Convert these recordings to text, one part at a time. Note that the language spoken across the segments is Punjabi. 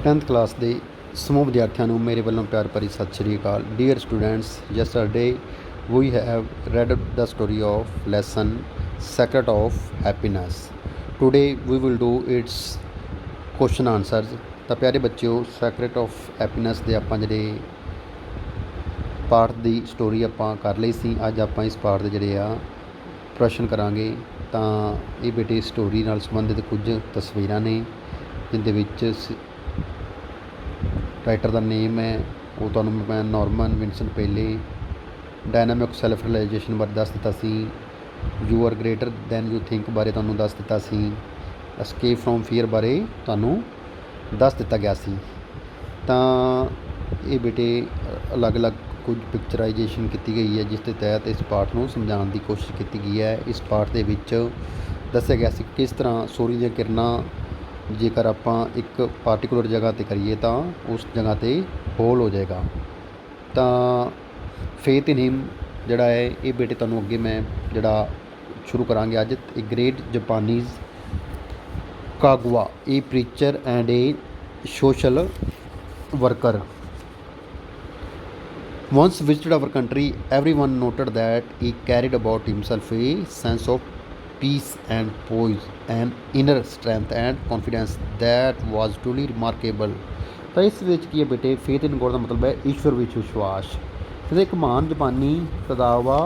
10th ਕਲਾਸ ਦੇ ਸਮੂਹ ਵਿਦਿਆਰਥੀਆਂ ਨੂੰ ਮੇਰੇ ਵੱਲੋਂ ਪਿਆਰ ਭਰੀ ਸਤਿ ਸ਼੍ਰੀ ਅਕਾਲ। Dear students, yesterday we have read the story of lesson secret of happiness. Today we will do its question answers। ਤਾਂ ਪਿਆਰੇ ਬੱਚਿਓ, secret of happiness ਦੇ ਆਪਾਂ ਜਿਹੜੇ ਪਾਠ ਦੀ ਸਟੋਰੀ ਆਪਾਂ ਕਰ ਲਈ ਸੀ। ਅੱਜ ਆਪਾਂ ਇਸ ਪਾਠ ਦੇ ਜਿਹੜੇ ਆ ਪ੍ਰਸ਼ਨ ਕਰਾਂਗੇ। ਤਾਂ ਇਹ ਬੇਟੇ ਸਟੋਰੀ ਨਾਲ ਸੰਬੰਧਿਤ ਕੁਝ ਤਸਵੀਰਾਂ ਨੇ ਜਿਹਦੇ ਵਿੱਚ ਰਾਈਟਰ ਦਾ ਨੇਮ ਹੈ ਉਹ ਤੁਹਾਨੂੰ ਮੈਂ ਨੋਰਮਨ ਵਿੰਸੈਂਟ ਪੇਲੇ। ਡਾਇਨਾਮਿਕ ਸੈਲਫ ਰਿਲਾਈਜੇਸ਼ਨ ਬਾਰੇ ਦੱਸ ਦਿੱਤਾ ਸੀ। You are greater than you think ਬਾਰੇ ਤੁਹਾਨੂੰ ਦੱਸ ਦਿੱਤਾ ਸੀ। ਐਸਕੇਪ ਫਰੋਮ ਫੀਅਰ ਬਾਰੇ ਤੁਹਾਨੂੰ ਦੱਸ ਦਿੱਤਾ ਗਿਆ ਸੀ। ਤਾਂ ਇਹ ਬੇਟੇ ਅਲੱਗ-ਅਲੱਗ ਕੁਝ ਪਿਕਚਰਾਈਜੇਸ਼ਨ ਕੀਤੀ ਗਈ ਹੈ ਜਿਸ ਦੇ ਤਹਿਤ ਇਸ ਪਾਠ ਨੂੰ ਸਮਝਾਉਣ ਦੀ ਕੋਸ਼ਿਸ਼ ਕੀਤੀ ਗਈ ਹੈ। ਇਸ ਪਾਠ ਦੇ ਵਿੱਚ ਦੱਸਿਆ ਗਿਆ ਸੀ ਕਿਸ ਤਰ੍ਹਾਂ ਸੂਰਜ ਦੀਆਂ ਕਿਰਨਾਂ ਜੇਕਰ ਆਪਾਂ ਇੱਕ ਪਾਰਟੀਕੂਲਰ ਜਗ੍ਹਾ 'ਤੇ ਕਰੀਏ ਤਾਂ ਉਸ ਜਗ੍ਹਾ 'ਤੇ ਹੋਲ ਹੋ ਜਾਏਗਾ। ਤਾਂ ਫੇਥ ਇਨ ਹਿਮ ਜਿਹੜਾ ਹੈ ਇਹ ਬੇਟੇ ਤੁਹਾਨੂੰ ਅੱਗੇ ਮੈਂ ਜਿਹੜਾ ਸ਼ੁਰੂ ਕਰਾਂਗੇ ਅੱਜ। ਇਹ ਗ੍ਰੇਟ ਜਪਾਨੀਜ਼ ਕਾਗਵਾ, ਇਹ preacher and A social worker once visited our country. Everyone noted that he carried about himself a sense of peace and poise, an inner strength and confidence that was truly remarkable. ਤਾਂ ਇਸ ਵਿੱਚ ਕੀ ਹੈ ਬੇਟੇ, ਫੇਥ ਇਨ ਗੋਡ ਦਾ ਮਤਲਬ ਹੈ ਈਸ਼ਵਰ ਵਿੱਚ ਵਿਸ਼ਵਾਸ। ਅਤੇ ਇੱਕ ਮਹਾਨ ਜਾਪਾਨੀ ਕਦਾਵਾ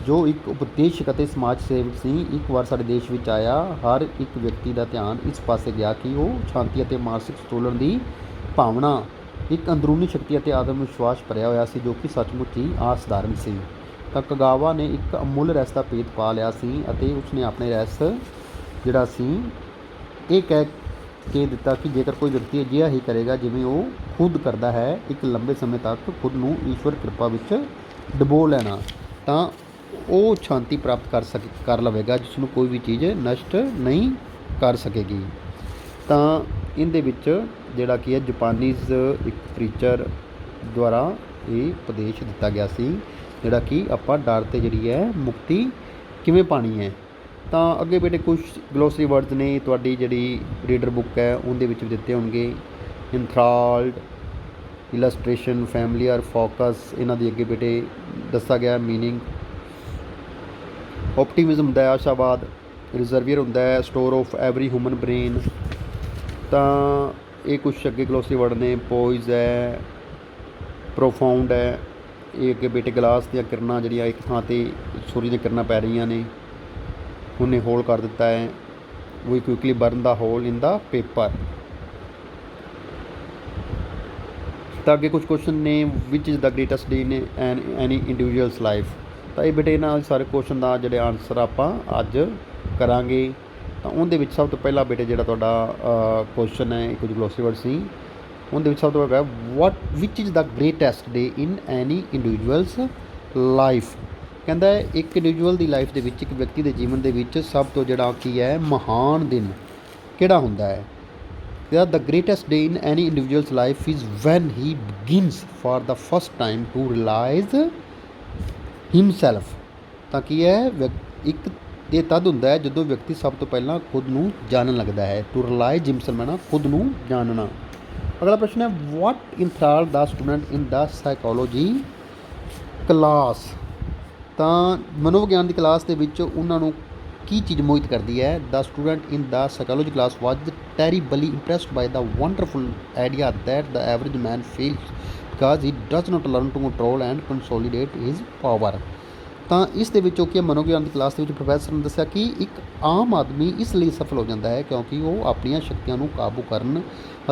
ਜੋ ਇੱਕ ਉਪਦੇਸ਼ਕ ਅਤੇ ਸਮਾਜ ਸੇਵਕ ਸੀ, ਇੱਕ ਵਾਰ ਸਾਡੇ ਦੇਸ਼ ਵਿੱਚ ਆਇਆ। ਹਰ ਇੱਕ ਵਿਅਕਤੀ ਦਾ ਧਿਆਨ ਇਸ ਪਾਸੇ ਗਿਆ ਕਿ ਉਹ ਸ਼ਾਂਤੀ ਅਤੇ ਮਾਨਸਿਕ ਸੰਤੁਲਨ ਦੀ ਭਾਵਨਾ, ਇੱਕ ਅੰਦਰੂਨੀ ਸ਼ਕਤੀ ਅਤੇ ਆਤਮ ਵਿਸ਼ਵਾਸ ਭਰਿਆ ਹੋਇਆ ਸੀ ਜੋ ਕਿ ਸੱਚਮੁੱਚ ਹੀ ਅਸਾਧਾਰਨ ਸੀ। ਤਾਂ ਕਗਾਵਾ ਨੇ ਇੱਕ ਅਮੁੱਲ ਰਹਿਸ ਦਾ ਭੇਦ ਪਾ ਲਿਆ ਸੀ ਅਤੇ ਉਸਨੇ ਆਪਣੇ ਰਹਿਸ ਜਿਹੜਾ ਸੀ ਇਹ ਕਹਿ ਕੇ ਦਿੱਤਾ ਕਿ ਜੇਕਰ ਕੋਈ ਵਿਅਕਤੀ ਅਜਿਹਾ ਹੀ ਕਰੇਗਾ ਜਿਵੇਂ ਉਹ ਖੁਦ ਕਰਦਾ ਹੈ, ਇੱਕ ਲੰਬੇ ਸਮੇਂ ਤੱਕ ਖੁਦ ਨੂੰ ਈਸ਼ਵਰ ਕਿਰਪਾ ਵਿੱਚ ਡੁਬੋ ਲੈਣਾ, ਤਾਂ ਉਹ ਸ਼ਾਂਤੀ ਪ੍ਰਾਪਤ ਕਰ ਲਵੇਗਾ ਜਿਸ ਨੂੰ ਕੋਈ ਵੀ ਚੀਜ਼ ਨਸ਼ਟ ਨਹੀਂ ਕਰ ਸਕੇਗੀ। ਤਾਂ ਇਹਦੇ ਵਿੱਚ ਜਿਹੜਾ ਕੀ ਹੈ ਜਪਾਨੀਜ਼ ਇੱਕ ਪ੍ਰੀਚਰ ਦੁਆਰਾ ਇਹ ਉਪਦੇਸ਼ ਦਿੱਤਾ ਗਿਆ ਸੀ ਜਿਹੜਾ ਕਿ ਆਪਾਂ ਡਰ 'ਤੇ ਜਿਹੜੀ ਹੈ ਮੁਕਤੀ ਕਿਵੇਂ ਪਾਣੀ ਹੈ। ਤਾਂ ਅੱਗੇ ਬੇਟੇ ਕੁਛ ਗਲੋਸਰੀ ਵਰਡਸ ਨੇ ਤੁਹਾਡੀ ਜਿਹੜੀ ਰੀਡਰ ਬੁੱਕ ਹੈ ਉਹਦੇ ਵਿੱਚ ਵੀ ਦਿੱਤੇ ਹੋਣਗੇ। ਇੰਥਰਾਲਡ, ਇਲਸਟ੍ਰੇਸ਼ਨ, ਫੈਮਲੀਅਰ, ਫੋਕਸ, ਇਹਨਾਂ ਦੀ ਅੱਗੇ ਬੇਟੇ ਦੱਸਿਆ ਗਿਆ ਮੀਨਿੰਗ। ਓਪਟੀਮਿਜ਼ਮ ਹੁੰਦਾ ਹੈ ਆਸ਼ਾਵਾਦ, ਰਿਜ਼ਰਵੀਅਰ ਹੁੰਦਾ ਹੈ store of every human brain. ਤਾਂ ਇਹ ਕੁਛ ਅੱਗੇ ਗਲੋਸਰੀ ਵਰਡ ਨੇ। ਪੋਇਜ਼ ਹੈ, ਪ੍ਰੋਫਾਊਂਡ ਹੈ, ਇਹ ਅੱਗੇ ਬੇਟੇ ਗਲਾਸ ਦੀਆਂ ਕਿਰਨਾਂ ਜਿਹੜੀਆਂ ਇੱਕ ਥਾਂ 'ਤੇ ਸੂਰਜ ਦੀਆਂ ਕਿਰਨਾਂ ਪੈ ਰਹੀਆਂ ਨੇ, ਉਹਨੇ ਹੋਲ ਕਰ ਦਿੱਤਾ ਹੈ। ਵੀ quickly burn the hole in the paper. ਤਾਂ ਅੱਗੇ ਕੁਛ ਕੁਐਸਚਨ ਨੇ, which is the greatest day in any individual's life. ਤਾਂ ਇਹ ਬੇਟੇ ਇਹਨਾਂ ਸਾਰੇ ਕੁਐਸਚਨ ਦਾ ਜਿਹੜੇ ਆਨਸਰ ਆਪਾਂ ਅੱਜ ਕਰਾਂਗੇ। ਤਾਂ ਉਹਦੇ ਵਿੱਚ ਸਭ ਤੋਂ ਪਹਿਲਾਂ ਬੇਟੇ ਜਿਹੜਾ ਤੁਹਾਡਾ ਕੁਐਸਚਨ ਹੈ, ਕੁਝ ਗਲੋਸਰੀ ਵਰਡ ਸੀ, ਉਹਦੇ ਵਿੱਚ ਸਭ ਤੋਂ ਪਹਿਲਾਂ which is the greatest day in any individual's life. ਕਹਿੰਦਾ ਹੈ ਇੱਕ ਇੰਡੀਵਿਜੂਅਲ ਦੀ ਲਾਈਫ ਦੇ ਵਿੱਚ, ਇੱਕ ਵਿਅਕਤੀ ਦੇ ਜੀਵਨ ਦੇ ਵਿੱਚ ਸਭ ਤੋਂ ਜਿਹੜਾ ਕੀ ਹੈ ਮਹਾਨ ਦਿਨ ਕਿਹੜਾ ਹੁੰਦਾ ਹੈ। The greatest day in any individual's life is when he begins for the first time to realise himself. ਤਾਂ ਕੀ ਹੈ, ਇੱਕ ਇਹ ਤਦ ਹੁੰਦਾ ਹੈ ਜਦੋਂ ਵਿਅਕਤੀ ਸਭ ਤੋਂ ਪਹਿਲਾਂ ਖੁਦ ਨੂੰ ਜਾਣਨ ਲੱਗਦਾ ਹੈ। ਟੂ ਰਿਅਲਾਈਜ਼ ਹਿਮਸੈਲਫ ਨਾ ਖੁਦ ਨੂੰ ਜਾਣਨਾ। ਅਗਲਾ ਪ੍ਰਸ਼ਨ ਹੈ, ਵਾਟ ਇੰਥਰਾਲਡ ਦਾ student in the psychology class. ਤਾਂ ਮਨੋਵਿਗਿਆਨ ਦੀ ਕਲਾਸ ਦੇ ਵਿੱਚ ਉਹਨਾਂ ਨੂੰ ਕੀ ਚੀਜ਼ ਮੋਹਿਤ ਕਰਦੀ ਹੈ। The student in the psychology class was terribly impressed by the wonderful idea that the average man feels because he does not learn to control and consolidate his power. ਤਾਂ ਇਸ ਦੇ ਵਿੱਚੋਂ ਕੀ ਮਨੋਵਿਗਿਆਨ ਦੀ ਕਲਾਸ ਦੇ ਵਿੱਚ ਪ੍ਰੋਫੈਸਰ ਨੇ ਦੱਸਿਆ ਕਿ ਇੱਕ ਆਮ ਆਦਮੀ ਇਸ ਲਈ ਸਫਲ ਹੋ ਜਾਂਦਾ ਹੈ ਕਿਉਂਕਿ ਉਹ ਆਪਣੀਆਂ ਸ਼ਕਤੀਆਂ ਨੂੰ ਕਾਬੂ ਕਰਨ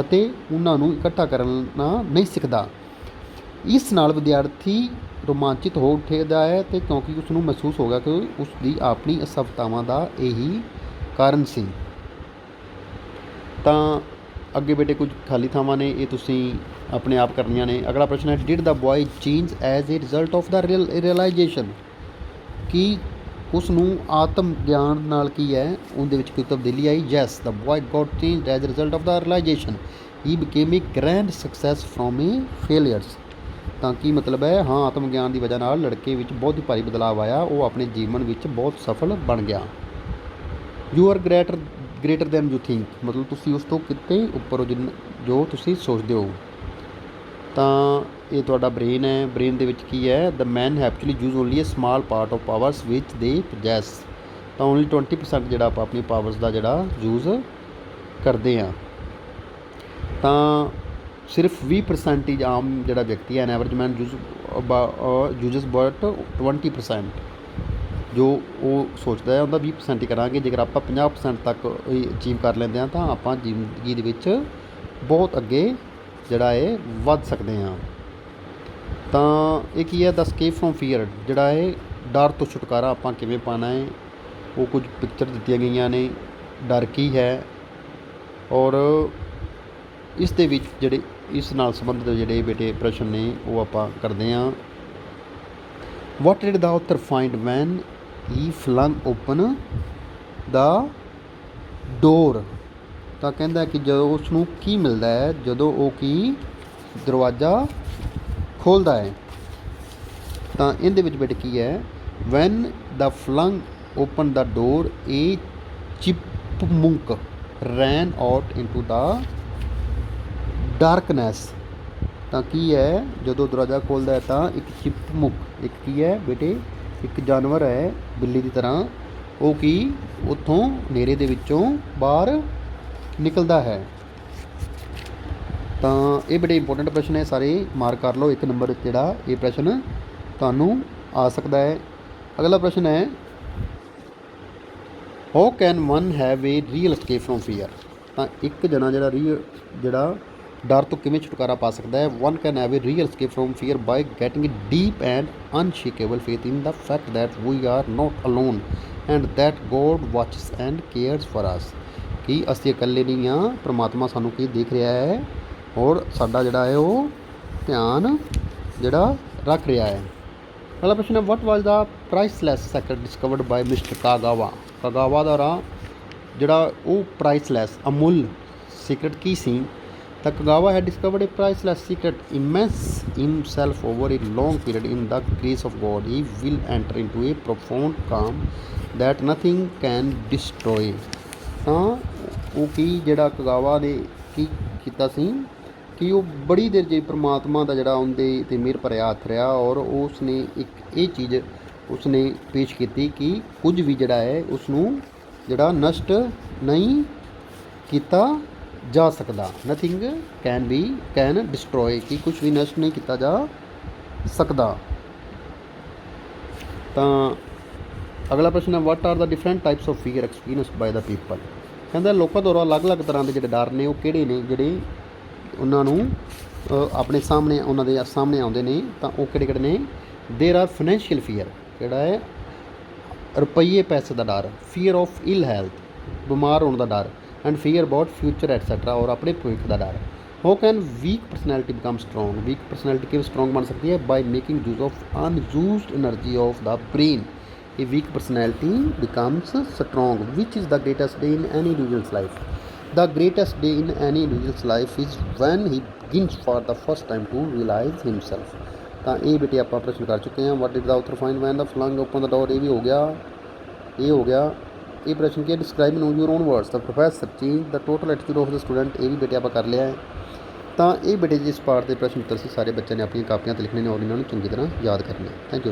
ਅਤੇ ਉਹਨਾਂ ਨੂੰ ਇਕੱਠਾ ਕਰਨਾ ਨਹੀਂ ਸਿੱਖਦਾ। ਇਸ ਨਾਲ ਵਿਦਿਆਰਥੀ ਰੋਮਾਂਚਿਤ ਹੋ ਉੱਠਦਾ ਹੈ ਅਤੇ ਕਿਉਂਕਿ ਉਸ ਨੂੰ ਮਹਿਸੂਸ ਹੋ ਗਿਆ ਕਿ ਉਸ ਦੀ ਆਪਣੀ ਅਸਫਲਤਾਵਾਂ ਦਾ ਇਹੀ ਕਾਰਨ ਸੀ। ਤਾਂ ਅੱਗੇ ਬੇਟੇ ਕੁਝ ਖਾਲੀ ਥਾਵਾਂ ਨੇ, ਇਹ ਤੁਸੀਂ ਆਪਣੇ ਆਪ ਕਰਨੀਆਂ ਨੇ। ਅਗਲਾ ਪ੍ਰਸ਼ਨ ਹੈ, did the boy change as a result of the realisation. ਕਿ ਉਸ ਨੂੰ ਆਤਮ ਗਿਆਨ ਨਾਲ ਕੀ ਹੈ ਉਹਦੇ ਵਿੱਚ ਕੋਈ ਤਬਦੀਲੀ ਆਈ। Yes, the boy got change as a result of the realization. He became a grand success from a failures. ਤਾਂ ਕੀ ਮਤਲਬ ਹੈ, ਹਾਂ ਆਤਮ ਗਿਆਨ ਦੀ ਵਜ੍ਹਾ ਨਾਲ ਲੜਕੇ ਵਿੱਚ ਬਹੁਤ ਹੀ ਭਾਰੀ ਬਦਲਾਅ ਆਇਆ, ਉਹ ਆਪਣੇ ਜੀਵਨ ਵਿੱਚ ਬਹੁਤ ਸਫਲ ਬਣ ਗਿਆ। You are greater than you think, ਮਤਲਬ ਤੁਸੀਂ ਉਸ ਤੋਂ ਕਿਤੇ ਉੱਪਰ ਹੋ ਜੋ ਤੁਸੀਂ ਸੋਚਦੇ ਹੋ। ਤਾਂ ਇਹ ਤੁਹਾਡਾ ਬ੍ਰੇਨ ਹੈ। ਬ੍ਰੇਨ ਦੇ ਵਿੱਚ ਕੀ ਹੈ, the man actually use only a small part of powers which ਦੇ ਪੋਜੈਸ। ਤਾਂ ਓਨਲੀ 20% ਜਿਹੜਾ ਆਪਾਂ ਆਪਣੀ ਪਾਵਰਸ ਦਾ ਜਿਹੜਾ ਯੂਜ਼ ਕਰਦੇ ਹਾਂ। ਤਾਂ ਸਿਰਫ 20% ਹੀ ਆਮ ਜਿਹੜਾ ਵਿਅਕਤੀ ਹੈ, ਐਨ ਐਵਰੇਜ ਮੈਨ ਯੂਜ਼ਸ ਬਟ 20%, ਜੋ ਉਹ ਸੋਚਦਾ ਹੈ ਉਹਦਾ 20% ਹੀ ਕਰਾਂਗੇ। ਜੇਕਰ ਆਪਾਂ 50% ਤੱਕ ਅਚੀਵ ਕਰ ਲੈਂਦੇ ਹਾਂ ਤਾਂ ਆਪਾਂ ਜ਼ਿੰਦਗੀ ਦੇ ਵਿੱਚ ਬਹੁਤ ਅੱਗੇ ਜਿਹੜਾ ਹੈ ਵੱਧ ਸਕਦੇ ਹਾਂ। ਤਾਂ ਇਹ ਕੀ ਹੈ, ਦ escape ਫਰੋਮ ਫੀਅਰ, ਜਿਹੜਾ ਹੈ ਡਰ ਤੋਂ ਛੁਟਕਾਰਾ ਆਪਾਂ ਕਿਵੇਂ ਪਾਉਣਾ ਹੈ, ਉਹ ਕੁਝ ਪਿਕਚਰ ਦਿੱਤੀਆਂ ਗਈਆਂ ਨੇ। ਡਰ ਕੀ ਹੈ ਔਰ ਇਸ ਦੇ ਵਿੱਚ ਜਿਹੜੇ ਇਸ ਨਾਲ ਸੰਬੰਧਿਤ ਜਿਹੜੇ ਬੇਟੇ ਪ੍ਰਸ਼ਨ ਨੇ ਉਹ ਆਪਾਂ ਕਰਦੇ ਹਾਂ। What did the author find when he flung open the door. ਤਾਂ ਕਹਿੰਦਾ ਕਿ ਜਦੋਂ ਉਸ ਨੂੰ ਕੀ ਮਿਲਦਾ ਹੈ ਜਦੋਂ ਉਹ ਕੀ ਦਰਵਾਜ਼ਾ ਖੋਲ੍ਹਦਾ ਹੈ। ਤਾਂ ਇਹਦੇ ਵਿੱਚ ਬੇਟੇ ਕੀ ਹੈ, when the flung open the door a chipmunk ran out into the darkness. ਤਾਂ ਕੀ ਹੈ, ਜਦੋਂ ਦਰਵਾਜ਼ਾ ਖੋਲ੍ਹਦਾ ਹੈ ਤਾਂ ਇੱਕ ਚਿਪਮੁਕ, ਇੱਕ ਕੀ ਹੈ ਬੇਟੇ, ਇੱਕ ਜਾਨਵਰ ਹੈ ਬਿੱਲੀ ਦੀ ਤਰ੍ਹਾਂ, ਉਹ ਕੀ ਉੱਥੋਂ ਹਨੇਰੇ ਦੇ ਵਿੱਚੋਂ ਬਾਹਰ ਨਿਕਲਦਾ ਹੈ। ਤਾਂ ਇਹ ਬੜੇ ਇੰਪੋਰਟੈਂਟ ਪ੍ਰਸ਼ਨ ਹੈ, ਸਾਰੇ ਮਾਰਕ ਕਰ ਲਓ। 1 ਨੰਬਰ ਜਿਹੜਾ ਇਹ ਪ੍ਰਸ਼ਨ ਤੁਹਾਨੂੰ ਆ ਸਕਦਾ ਹੈ। ਅਗਲਾ ਪ੍ਰਸ਼ਨ ਹੈ, how can one have a real escape from fear. ਤਾਂ ਇੱਕ ਜਣਾ ਜਿਹੜਾ ਡਰ ਤੋਂ ਕਿਵੇਂ ਛੁਟਕਾਰਾ ਪਾ ਸਕਦਾ ਹੈ। One can have a real escape from fear by getting a deep and unshakeable faith in the fact that we are not alone and that God watches and cares for us. ਕਿ ਅਸੀਂ ਇਕੱਲੇ ਨਹੀਂ ਹਾਂ, ਪਰਮਾਤਮਾ ਸਾਨੂੰ ਕੀ ਦੇਖ ਰਿਹਾ ਹੈ ਔਰ ਸਾਡਾ ਜਿਹੜਾ ਹੈ ਉਹ ਧਿਆਨ ਜਿਹੜਾ ਰੱਖ ਰਿਹਾ ਹੈ। ਅਗਲਾ ਪ੍ਰਸ਼ਨ ਹੈ, ਵਟ ਵਾਜ ਦਾ ਪ੍ਰਾਈਸਲੈਸ ਸੈਕਰਟ ਡਿਸਕਵਰਡ ਬਾਈ ਮਿਸਟਰ ਕਾਗਾਵਾ। ਕਾਗਾਵਾ ਦੁਆਰਾ ਜਿਹੜਾ ਉਹ ਪ੍ਰਾਈਸਲੈਸ ਅਮੁੱਲ ਸੀਕਰਟ ਕੀ ਸੀ। ਤਾਂ Kagawa has discovered a priceless secret immense himself over a long period in the grace of God he will enter into a profound calm that nothing can destroy. ਤਾਂ ਉਹ ਕੀ ਜਿਹੜਾ ਕਾਗਾਵਾ ਨੇ ਕੀ ਕੀਤਾ ਸੀ ਕਿ ਉਹ ਬੜੀ ਦੇਰ ਜੇ ਪਰਮਾਤਮਾ ਦਾ ਜਿਹੜਾ ਉਹਦੇ 'ਤੇ ਮਿਹਰ ਭਰਿਆ ਹੱਥ ਰਿਹਾ ਔਰ ਉਸ ਨੇ ਇੱਕ ਇਹ ਚੀਜ਼ ਉਸ ਨੇ ਪੇਸ਼ ਕੀਤੀ ਕਿ ਕੁਝ ਵੀ ਜਿਹੜਾ ਹੈ ਉਸ ਨੂੰ ਜਿਹੜਾ ਨਸ਼ਟ ਨਹੀਂ ਕੀਤਾ ਜਾ ਸਕਦਾ। ਨਥਿੰਗ ਕੈਨ ਡਿਸਟਰੋਏ, ਕਿ ਕੁਛ ਵੀ ਨਸ਼ਟ ਨਹੀਂ ਕੀਤਾ ਜਾ ਸਕਦਾ। ਤਾਂ ਅਗਲਾ ਪ੍ਰਸ਼ਨ ਹੈ, what are the different types of fear experience by the people. ਕਹਿੰਦਾ ਲੋਕਾਂ ਦੁਆਰਾ ਅਲੱਗ-ਅਲੱਗ ਤਰ੍ਹਾਂ ਦੇ ਜਿਹੜੇ ਡਰ ਨੇ ਉਹ ਕਿਹੜੇ ਨੇ ਜਿਹੜੇ ਉਹਨਾਂ ਨੂੰ ਆਪਣੇ ਸਾਹਮਣੇ ਉਹਨਾਂ ਦੇ ਸਾਹਮਣੇ ਆਉਂਦੇ ਨੇ। ਤਾਂ ਉਹ ਕਿਹੜੇ ਨੇ। ਦੇਰ ਆਰ ਫਾਈਨੈਂਸ਼ੀਅਲ ਫੀਅਰ, ਜਿਹੜਾ ਹੈ ਰੁਪਈਏ ਪੈਸੇ ਦਾ ਡਰ, ਫੀਅਰ ਆਫ ਇਲ ਹੈਲਥ, ਬਿਮਾਰ ਹੋਣ ਦਾ ਡਰ, and fear about future etcetera, ਔਰ ਆਪਣੇ ਭਵਿੱਖ ਦਾ ਡਰ। How can weak personality become strong. Weak personality ਕਿਵੇਂ ਸਟਰੋਂਗ ਬਣ ਸਕਦੀ ਹੈ, by making use of unused energy of the brain. A weak personality becomes strong. Which is the greatest day in any individual's life? The greatest day in any individual's life is when he begins for the first time to realize himself. ਤਾਂ ਇਹ ਬੇਟੇ ਆਪਾਂ ਪ੍ਰਸ਼ਨ ਕਰ ਚੁੱਕੇ ਹਾਂ। What did the author find when the flung open the door, ਇਹ ਵੀ ਹੋ ਗਿਆ। ਇਹ ਪ੍ਰਸ਼ਨ ਕੀ ਹੈ, describe in your own words the professor change the total attitude of the student. ਇਹ ਵੀ ਬੇਟੇ ਆਪਾਂ ਕਰ ਲਿਆ ਹੈ। ਤਾਂ ਇਹ ਬੇਟੇ ਜਿਸ ਪਾਰਟ ਦੇ ਪ੍ਰਸ਼ਨ ਉੱਤਰ ਸੀ ਸਾਰੇ ਬੱਚਿਆਂ ਨੇ ਆਪਣੀਆਂ ਕਾਪੀਆਂ 'ਤੇ ਲਿਖਣੇ ਨੇ ਔਰ ਇਹਨਾਂ ਨੂੰ ਚੰਗੀ ਤਰ੍ਹਾਂ ਯਾਦ ਕਰਨਾ ਹੈ। Thank you.